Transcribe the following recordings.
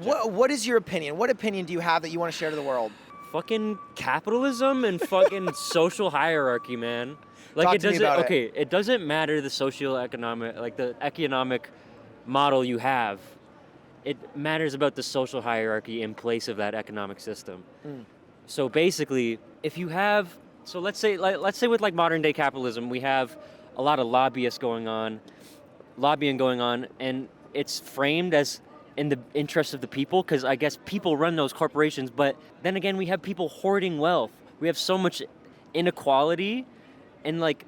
What is your opinion? What opinion do you have that you want to share to the world? Fucking capitalism and fucking social hierarchy, man. Like Talk it to me doesn't about it. okay, it doesn't matter the socio-economic, like the economic model you have. It matters about the social hierarchy in place of that economic system. So basically, if you have, so let's say with like modern day capitalism, we have a lot of lobbying going on, and it's framed as in the interest of the people, because I guess people run those corporations. But then again, we have people hoarding wealth. We have so much inequality, and like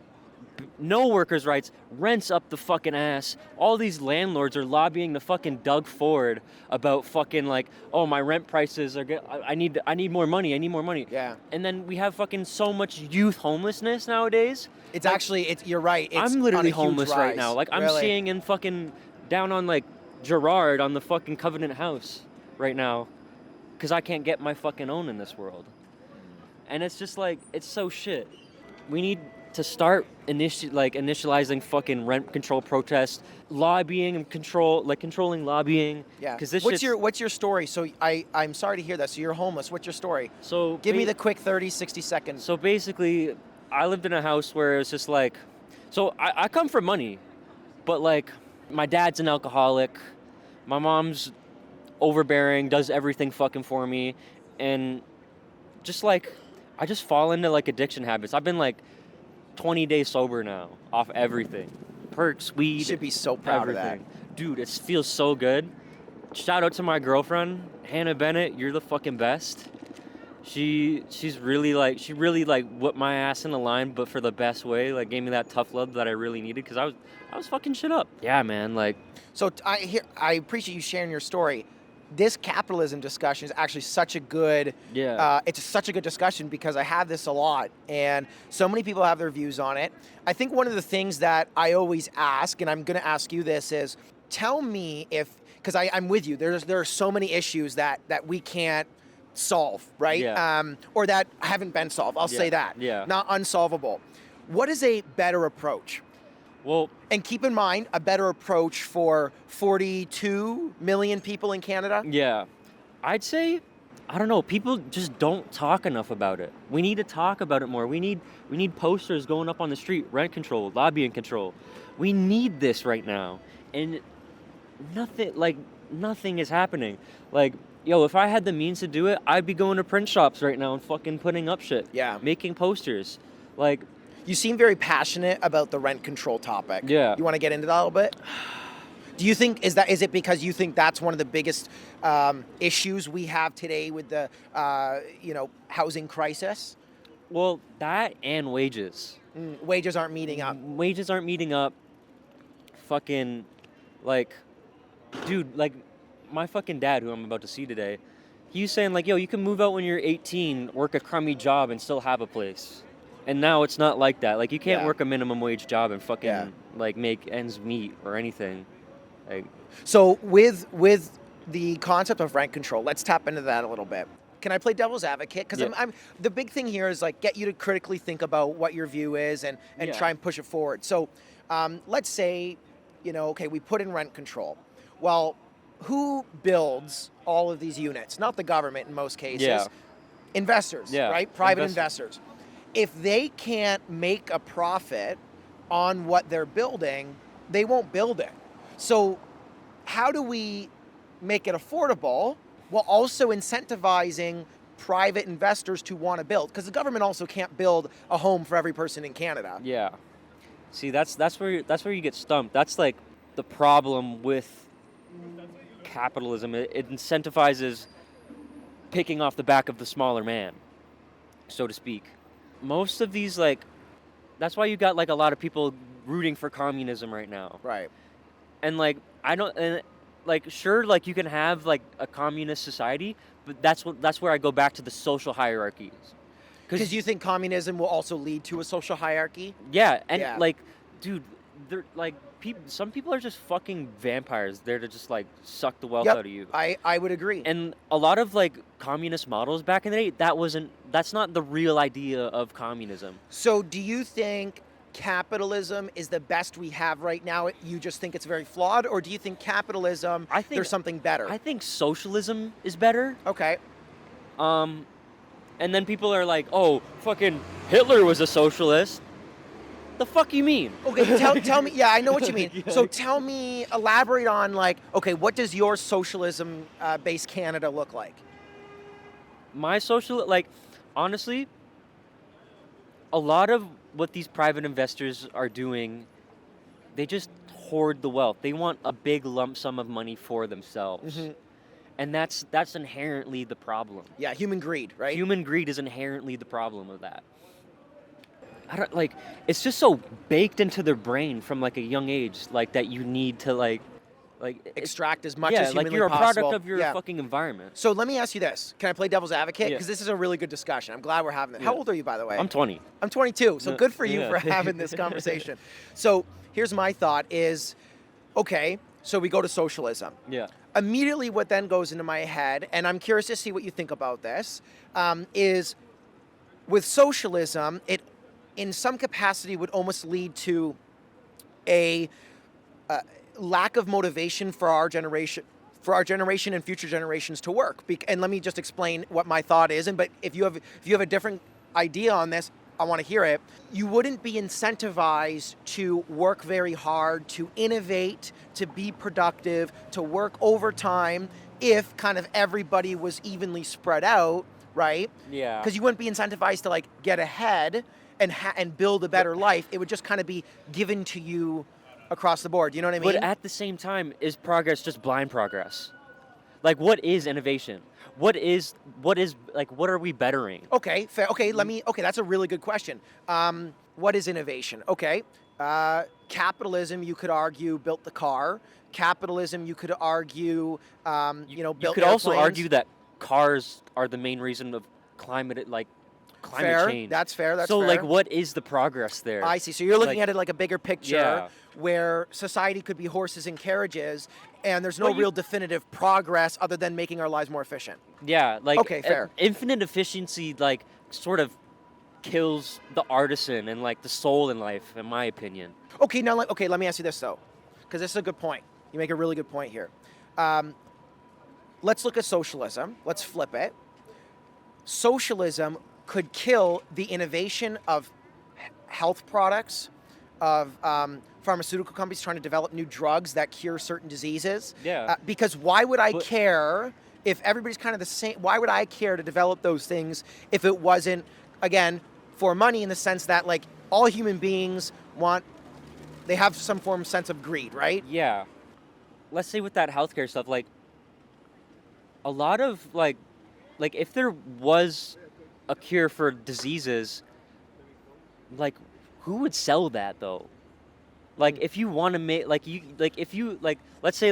no workers' rights, rents up the fucking ass. All these landlords are lobbying the fucking Doug Ford about fucking like, oh, my rent prices are good. I need more money. I need more money. Yeah. And then we have fucking so much youth homelessness nowadays. It's like, actually, you're right. It's I'm literally on a huge homeless rise. right now. Like I'm Really? seeing in fucking down on like Girard on the fucking Covenant House right now, because I can't get my fucking own in this world. And it's just like, it's so shit. We need to start initializing fucking rent control protests, lobbying and controlling lobbying. Yeah. 'Cause this What's shit's- your story? So I'm sorry to hear that. So you're homeless. What's your story? So Give me the quick 30, 60 seconds. So basically, I lived in a house where it's just like, so I come from money, but like my dad's an alcoholic, my mom's overbearing, does everything fucking for me, and just like I just fall into like addiction habits. I've been like 20 days sober now off everything. Perks, weed. You should be so proud of everything. Dude, it feels so good. Shout out to my girlfriend, Hannah Bennett. You're the fucking best. She really whipped my ass in the line, but for the best way. Like gave me that tough love that I really needed, because I was fucking shit up. Yeah, man. Like, So I appreciate you sharing your story. This capitalism discussion is actually such a good. Yeah. It's such a good discussion because I have this a lot, and so many people have their views on it. I think one of the things that I always ask, and I'm going to ask you this, is tell me because I'm with you. There are so many issues that we can't solve, right? Yeah. Or that haven't been solved. I'll say that. Yeah. Not unsolvable. What is a better approach? well, And keep in mind, a better approach for 42 million people in Canada? yeah. I'd say, I don't know, people just don't talk enough about it. We need to talk about it more. We need posters going up on the street, rent control, lobbying control. We need this right now. And nothing is happening. Like, yo, if I had the means to do it, I'd be going to print shops right now and fucking putting up shit. Yeah. Making posters. Like, You seem very passionate about the rent control topic. Yeah. You want to get into that a little bit? Do you think, is it because you think that's one of the biggest issues we have today with the, housing crisis? well, that and wages. Wages aren't meeting up. Wages aren't meeting up. Fucking, like, dude, like, my fucking dad, who I'm about to see today, he was saying, like, yo, you can move out when you're 18, work a crummy job, and still have a place. And now it's not like that. Like, you can't Yeah. work a minimum wage job and fucking, Yeah. like, make ends meet or anything. Like, So with the concept of rent control, let's tap into that a little bit. Can I play devil's advocate? Because Yeah. I'm the big thing here is like get you to critically think about what your view is and Yeah. try and push it forward. So let's say, okay, we put in rent control. Well, who builds all of these units? Not the government in most cases. Yeah. Investors, Yeah, right? Private investors. investors. If they can't make a profit on what they're building, they won't build it. So how do we make it affordable while also incentivizing private investors to want to build? Because the government also can't build a home for every person in Canada. yeah. See, that's where you get stumped. That's, like, the problem with capitalism. It incentivizes picking off the back of the smaller man, so to speak. Most of these, like, that's why you got, like, a lot of people rooting for communism right now. Right. And, like, sure, like, you can have, like, a communist society, but that's where I go back to the social hierarchies. Because you think communism will also lead to a social hierarchy? Yeah, and Yeah. like, dude, they're like, some people are just fucking vampires there to just like suck the wealth Yep, out of you. I would agree. And a lot of like communist models back in the day, that's not the real idea of communism. So do you think capitalism is the best we have right now? You just think it's very flawed, or do you think capitalism, there's something better? I think socialism is better. Okay. And then people are like, oh, fucking Hitler was a socialist. The fuck you mean? Okay, tell me. Yeah, I know what you mean. So tell me, elaborate on like, okay, what does your socialism-based Canada look like? My honestly, a lot of what these private investors are doing, they just hoard the wealth. They want a big lump sum of money for themselves. Mm-hmm. And that's inherently the problem. Yeah, human greed, right? Human greed is inherently the problem of that. It's just so baked into their brain from like a young age, like that you need to like extract as much as humanly possible. Yeah, like you're a product of your fucking environment. So let me ask you this. Can I play devil's advocate? Because this is a really good discussion. I'm glad we're having it. How old are you, by the way? I'm 20. I'm 22. So good for you for having this conversation. So here's my thought is, okay, so we go to socialism. Yeah. Immediately what then goes into my head, and I'm curious to see what you think about this, is with socialism, it in some capacity would almost lead to a lack of motivation for our generation and future generations to work. And let me just explain what my thought is. But if you have a different idea on this, I want to hear it. You wouldn't be incentivized to work very hard, to innovate, to be productive, to work overtime if kind of everybody was evenly spread out, right? Yeah. Because you wouldn't be incentivized to like get ahead and build a better life. It would just kind of be given to you across the board. You know what I mean? But at the same time, is progress just blind progress? Like, what is innovation? What are we bettering? Okay, fair. Okay, that's a really good question. What is innovation? Okay, capitalism, you could argue, built the car. Capitalism, you could argue, built You could airplanes. also argue that cars are the main reason of climate fair. change. That's fair. That's so, fair. what is the progress there? I see. So you're looking at it like a bigger picture, Yeah. where society could be horses and carriages, and there's no real definitive progress other than making our lives more efficient. Yeah, Okay, fair. Infinite efficiency, sort of kills the artisan and the soul in life, in my opinion. Okay, now let me ask you this though, because this is a good point. You make a really good point here. Let's look at socialism. Let's flip it. Socialism could kill the innovation of health products, of pharmaceutical companies trying to develop new drugs that cure certain diseases. Yeah. Because why would I care if everybody's kind of the same? Why would I care to develop those things if it wasn't, again, for money, in the sense that all human beings they have some sense of greed, right? Yeah. Let's say with that healthcare stuff, a lot of if there was a cure for diseases, who would sell that though? If you want to make let's say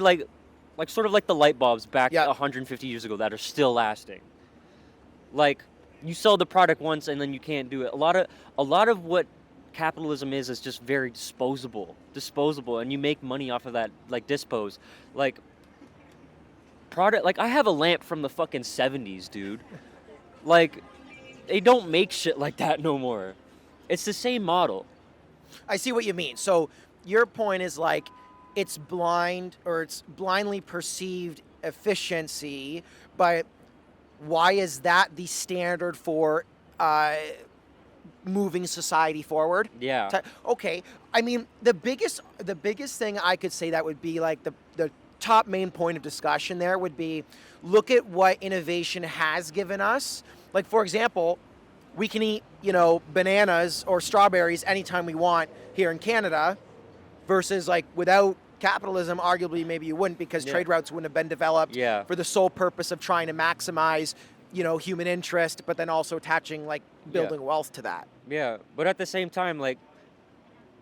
sort of like the light bulbs back 150 years ago that are still lasting. You sell the product once and then you can't do it. A lot of what capitalism is just very disposable, and you make money off of that, dispose. Product, I have a lamp from the fucking 70s, dude. They don't make shit like that no more. It's the same model. I see what you mean. So your point is it's blind, or it's blindly perceived efficiency, but why is that the standard for moving society forward? Yeah. Okay. I mean, the biggest thing I could say that would be the top main point of discussion there would be, look at what innovation has given us. For example, we can eat, bananas or strawberries anytime we want here in Canada, versus without capitalism, arguably maybe you wouldn't, because trade routes wouldn't have been developed for the sole purpose of trying to maximize, human interest, but then also attaching building wealth to that. Yeah, but at the same time,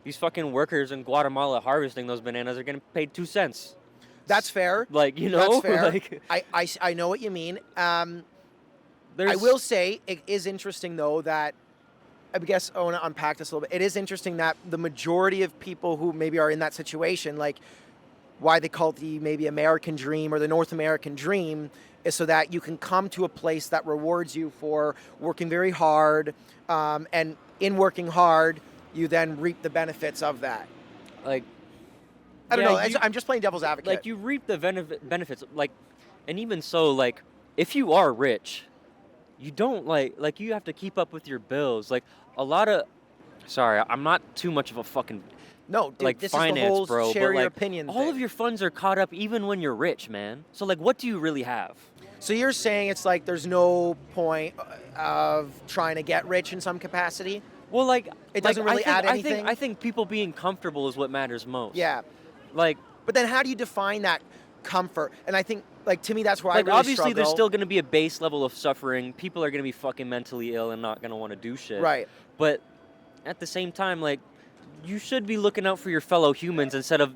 these fucking workers in Guatemala harvesting those bananas are getting paid 2 cents. That's fair. That's fair. I know what you mean. I will say it is interesting though that, I guess I want to unpack this a little bit. It is interesting that the majority of people who maybe are in that situation, why they call it the maybe American dream or the North American dream, is so that you can come to a place that rewards you for working very hard, and in working hard, you then reap the benefits of that. Like, I don't yeah, know. I'm just playing devil's advocate. like you reap the benefits, like, and even so, like, if you are rich, you don't like you have to keep up with your bills. Like a lot of, sorry, I'm not too much of a fucking no, dude, like this finance is the whole bro, share but your like opinion all thing. of your funds are caught up even when you're rich, man. So like, what do you really have? So you're saying it's like there's no point of trying to get rich in some capacity? Well, like It doesn't really add anything? I think people being comfortable is what matters most. Yeah. Like, But then how do you define that comfort? And I think, like, to me, that's where like I really obviously struggle. there's still going to be a base level of suffering. People are going to be fucking mentally ill and not going to want to do shit. Right. But at the same time, like, you should be looking out for your fellow humans instead of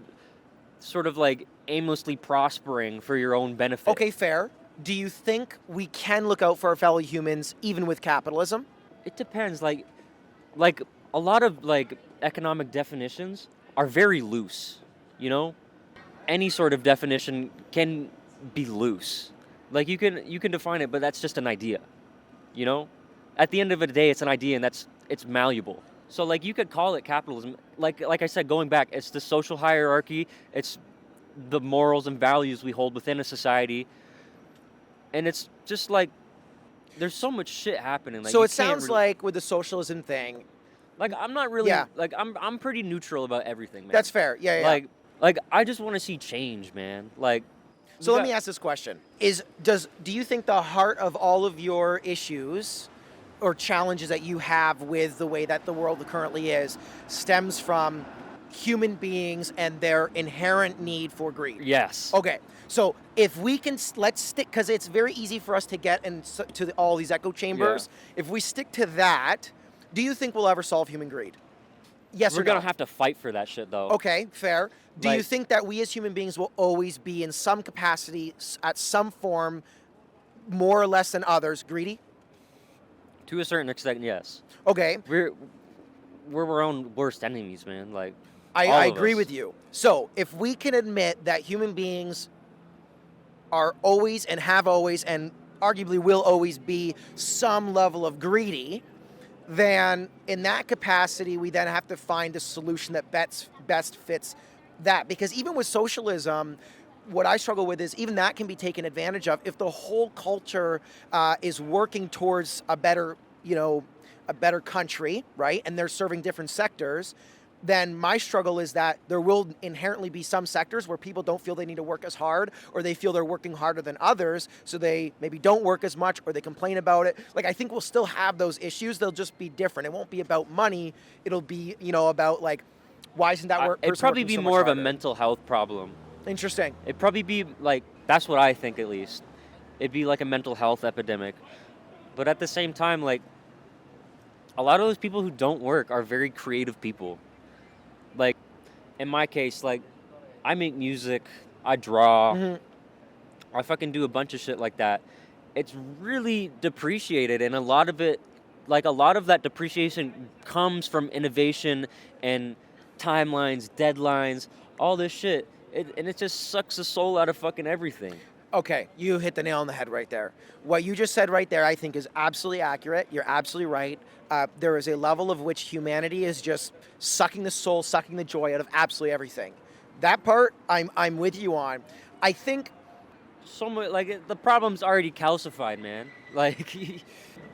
sort of like aimlessly prospering for your own benefit. Okay, fair. Do you think we can look out for our fellow humans even with capitalism? It depends. Like a lot of like economic definitions are very loose. You know, any sort of definition can be loose. Like you can define it, but that's just an idea. You know, at the end of the day, it's an idea, and it's malleable. So like you could call it capitalism. Like I said, going back, it's the social hierarchy. It's the morals and values we hold within a society, and it's just like there's so much shit happening. Like, So you it can't sounds really- like with the socialism thing, like I'm not really Yeah. like I'm pretty neutral about everything, man. that's fair. Yeah, yeah. Like I just want to see change, man. Like So let me ask this question: do you think the heart of all of your issues or challenges that you have with the way that the world currently is stems from human beings and their inherent need for greed? Yes. Okay, so if we can let's stick, because it's very easy for us to get into all these echo chambers. If we stick to that, do you think we'll ever solve human greed? Yes We're or no? gonna have to fight for that shit, though. Okay, fair. Do you Like- think that we as human beings will always be in some capacity, at some form, more or less than others, greedy? To a certain extent, yes. Okay, We're our own worst enemies, man. Like I all of agree us. with you. So if we can admit that human beings are always and have always and arguably will always be some level of greedy, then in that capacity, we then have to find a solution that best fits that. Because even with socialism, what I struggle with is even that can be taken advantage of if the whole culture is working towards a better, a better country, right? And they're serving different sectors. Then my struggle is that there will inherently be some sectors where people don't feel they need to work as hard, or they feel they're working harder than others, so they maybe don't work as much, or they complain about it. Like, I think we'll still have those issues. They'll just be different. It won't be about money. It'll be, about like, why isn't that work? It'd probably be more of a mental health problem. Interesting. It'd probably be like that's what I think, at least. It'd be like a mental health epidemic. But at the same time, like a lot of those people who don't work are very creative people. Like, in my case, like, I make music, I draw, I fucking do a bunch of shit like that. It's really depreciated, and a lot of that depreciation comes from innovation and timelines, deadlines, all this shit. And it just sucks the soul out of fucking everything. Okay, you hit the nail on the head right there. What you just said right there, I think, is absolutely accurate. You're absolutely right. There is a level of which humanity is just sucking the soul, sucking the joy out of absolutely everything. That part, I'm with you on. I think So much, like, the problem's already calcified, man. Like,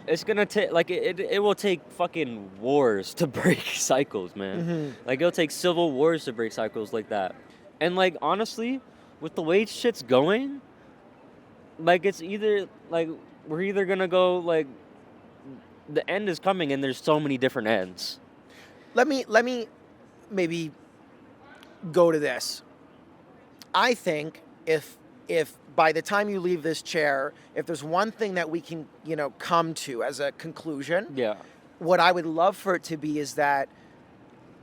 it's gonna take, like, it will take fucking wars to break cycles, man. Like, it'll take civil wars to break cycles like that. And, like, honestly, with the way shit's going, like, it's either, like, we're either gonna go, like, the end is coming and there's so many different ends. let me maybe go to this. I think if by the time you leave this chair, if there's one thing that we can, come to as a conclusion, Yeah. what I would love for it to be is that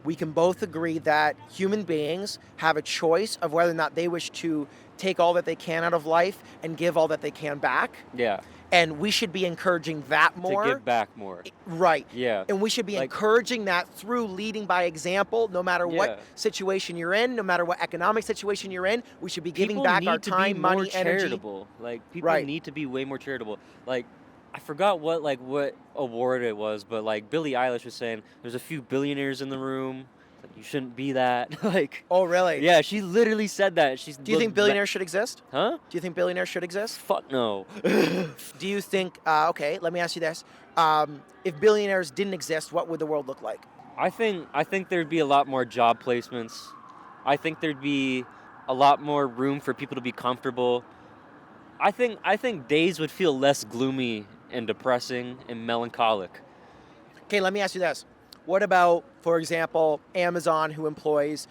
we can both agree that human beings have a choice of whether or not they wish to take all that they can out of life and give all that they can back. Yeah. And we should be encouraging that more. To give back more. Right. Yeah. And we should be Like- encouraging that through leading by example, no matter Yeah. what situation you're in, no matter what economic situation you're in. We should be giving People back need our to time, be more money, energy. charitable. Like, people Right. need to be way more charitable. Like, I forgot what award it was, but like Billie Eilish was saying, there's a few billionaires in the room. Like, you shouldn't be that. Like, Oh, really? yeah, she literally said that. She's Do you think billionaires should exist? Huh? Do you think billionaires should exist? Fuck no. Do you think, okay, let me ask you this. If billionaires didn't exist, what would the world look like? I think there'd be a lot more job placements. I think there'd be a lot more room for people to be comfortable. I think days would feel less gloomy and depressing and melancholic. Okay, let me ask you this. What about, for example, Amazon, who employs,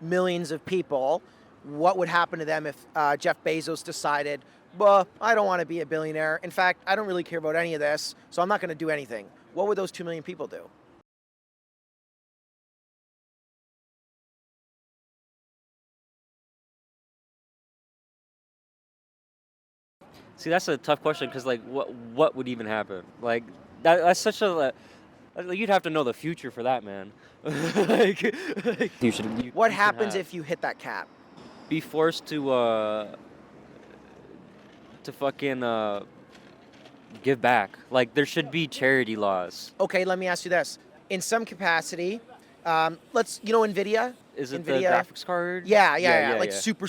millions of people? What would happen to them if Jeff Bezos decided, well, I don't want to be a billionaire. In fact, I don't really care about any of this, so I'm not going to do anything. What would those 2 million people do? See, that's a tough question because like what would even happen? Like that's such a you'd have to know the future for that, man. like What happens if you hit that cap? be forced to fucking give back. Like there should be charity laws. Okay, let me ask you this. In some capacity, NVIDIA? Is it NVIDIA? the graphics card? Yeah. Like super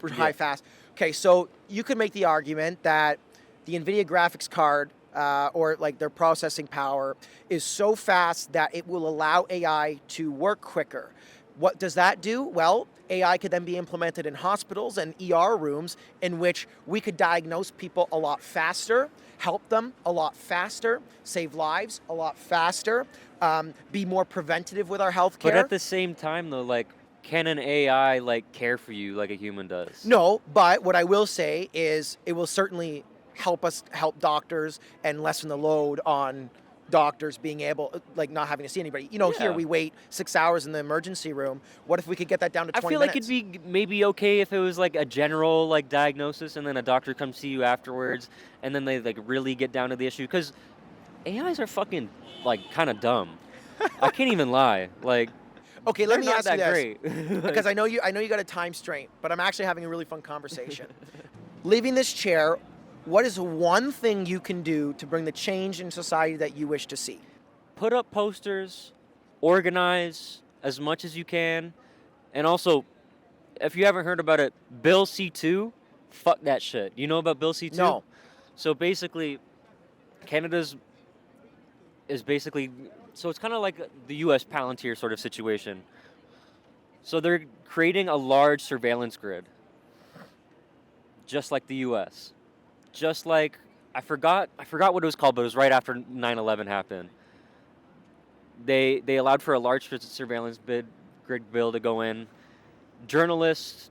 high fast. Okay, so you could make the argument that the NVIDIA graphics card or like their processing power is so fast that it will allow AI to work quicker. What does that do? Well, AI could then be implemented in hospitals and ER rooms in which we could diagnose people a lot faster, help them a lot faster, save lives a lot faster, be more preventative with our healthcare. But at the same time, though, like, can an AI like care for you like a human does? No, but what I will say is it will certainly help doctors and lessen the load on doctors being able, like, not having to see anybody. Here Yeah. we wait 6 hours in the emergency room. What if we could get that down to 20 I feel minutes? like it'd be maybe okay if it was like a general like diagnosis and then a doctor comes see you afterwards and then they like really get down to the issue because AIs are fucking like kind of dumb. I can't even lie. Like, Okay, let me they're ask not you that this. great. Because I know you got a time strain, but I'm actually having a really fun conversation. Leaving this chair, what is one thing you can do to bring the change in society that you wish to see? Put up posters, organize as much as you can, and also, if you haven't heard about it, Bill C2, fuck that shit. You know about Bill C2? No. So basically, Canada's is basically, so it's kind of like the U.S. Palantir sort of situation. So they're creating a large surveillance grid, just like the U.S. Just like, I forgot what it was called, but it was right after 9/11 happened. They allowed for a large surveillance grid bill to go in. Journalists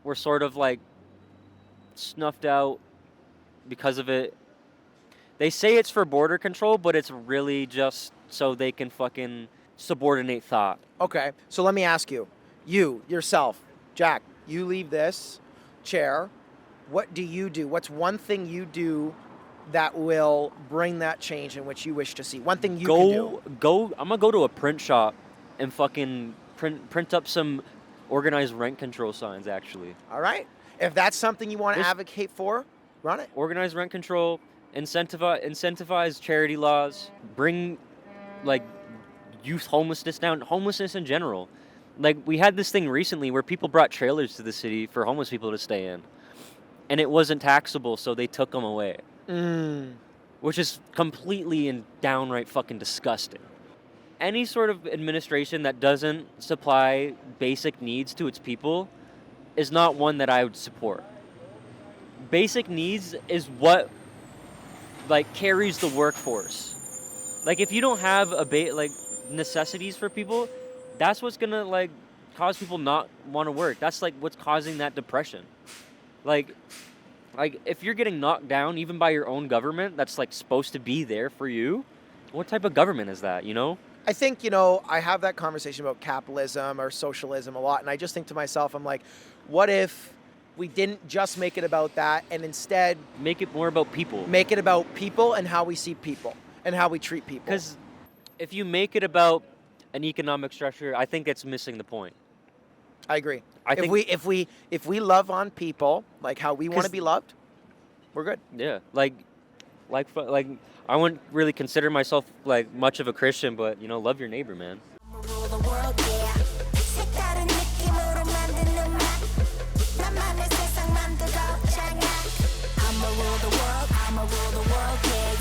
were sort of like snuffed out because of it. They say it's for border control, but it's really just so they can fucking subordinate thought. Okay, so let me ask you, yourself, Jack, you leave this chair. What do you do? What's one thing you do that will bring that change in which you wish to see? One thing you can do. I'm gonna go to a print shop and fucking print up some organized rent control signs, actually. All right. If that's something you want to This- advocate for, run it. Organized rent control, incentivize charity laws, bring like youth homelessness down, homelessness in general. Like we had this thing recently where people brought trailers to the city for homeless people to stay in. And it wasn't taxable, so they took them away. Which is completely and downright fucking disgusting. Any sort of administration that doesn't supply basic needs to its people is not one that I would support. Basic needs is what like carries the workforce. Like if you don't have like necessities for people, that's what's gonna like cause people not want to work. That's like what's causing that depression. Like if you're getting knocked down even by your own government that's like supposed to be there for you, what type of government is that, you know? I think, I have that conversation about capitalism or socialism a lot, and I just think to myself, I'm like, what if we didn't just make it about that and instead Make it more about people. make it about people and how we see people and how we treat people? Because if you make it about an economic structure, I think it's missing the point. I agree. I if think- we love on people like how we want to 'Cause- be loved, we're good. Yeah, like like I wouldn't really consider myself like much of a Christian, but you know, love your neighbor, man. rule the world, yeah. 색다른 느낌으로 만든 음악. 나만의 세상 만들어 장악. I'ma rule the world, I'ma rule the world, yeah.